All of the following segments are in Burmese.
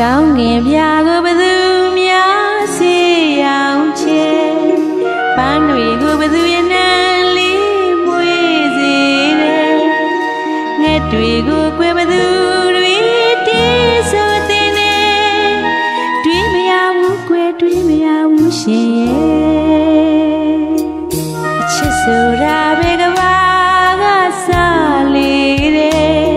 ကောင်းငင်ပြာကိုဘသူများစီအောင်ချေပန်းတွေကိုဘသူရဲ့နံလေးမွေးစေတယ်ငှက်တွေကိုကွယ်ဘသူတွေတီးဆိုတဲ့နေတွေးမရဘူးကွယ်တွေးမရဘူးရှင်ရဲ့အချစ်ဆိုတာပဲကဘာကစားလေတယ်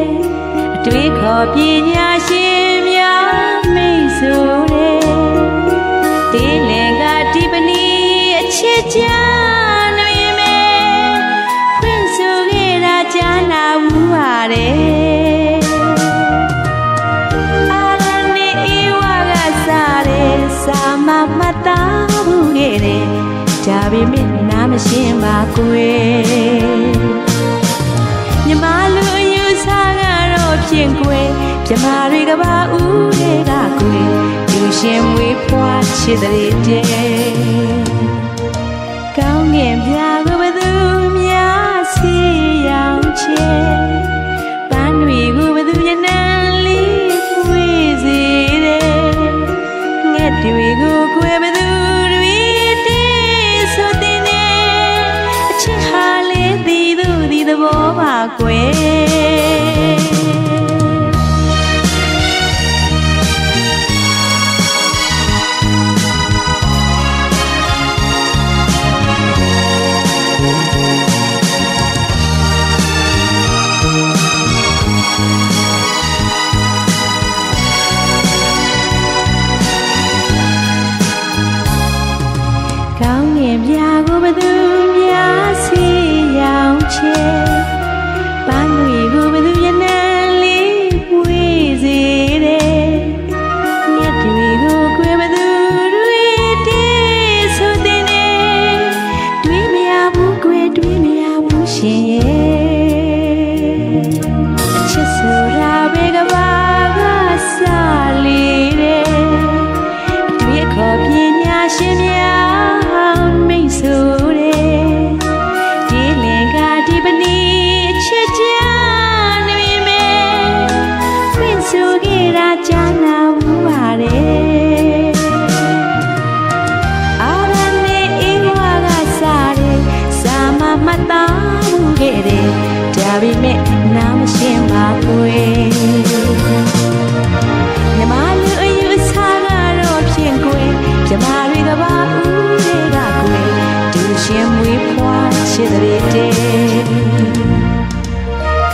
အတွေးခေါ်ပညာရှင်များမိတ်ဆိုတယ်တေးလင်ကဒီပနီအချစ်ကြနေမယ်ဖွင့်ဆိုခဲ့တာကြားနာဘူးပါတယ်အာရနေဤဝါကစားတယ်စာမမတာဘူးခဲ့တယ်ဒါပေမဲ့နားမရှင်းပါကွယ်မြမလူယူစားကတော့ဖြင့်ကွယ်ပြမတွေကပါဦးတွေကကွယ်သူရှင်မွေးဖွားချစ်တဲ့တဲ့ကောင်းငင်ပြာကိုဘသူများစီရောက်ချေပန်းတွေကိုဘသူရဲ့နံလေးဝေးစေတယ်ငှက်တွေကိုကွယ်ဘသူတွေတေးဆိုတဲ့နေအချစ်ဟာလေးဒီသူဒီသဘောပါကွယ်ကောင်းငင်ပြာကိုဘသူများစီရောက်ချေပန်းတွေကိုဘသူရဲ့နံလေးဝေးစေတယ်ငှက်တွေကိုကွယ်ဘသူတွေတေးဆိုတဲ့နေတွေးမရဘူးကွယ်တွေးမရဘူးရှင်ရဲ့အချစ်ဆိုတာပဲကဘာကစားလေတယ်အတွေးခေါ်ပညာရှင်များမိတ်ဆိုတယ်ဒီလင်ကဒီပနီချစ်ကြနေမယ်ဖွင့်ဆိုခဲ့တာကြားနာဘူးပါတယ်အာရနေဤဝါကစားတယ်စာမမတာဘူးခဲ့တယ်ဒါပေမဲ့နားမရှင်းပါဘူးမြမလူအယူစားကတော့ဖြင့်ကွယ်ပြမတွေကပါဦးတွေကကွယ်သူရှင်မွေးဖွားချစ်တဲ့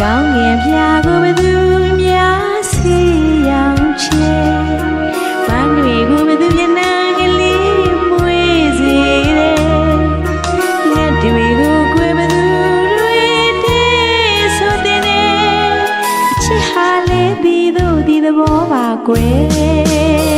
ကောင်းငင်ပြာကိုဘသူများစီရောက်ချေပန်းတွေကိုဘသူရဲ့နံကလေးမွေးစေတယ်ငှက်တွေကိုကွယ်ဘသူတွေတေးဆိုတဲ့နေအချစ်ဟာလေးဒီသူဒီသဘောပါကွယ်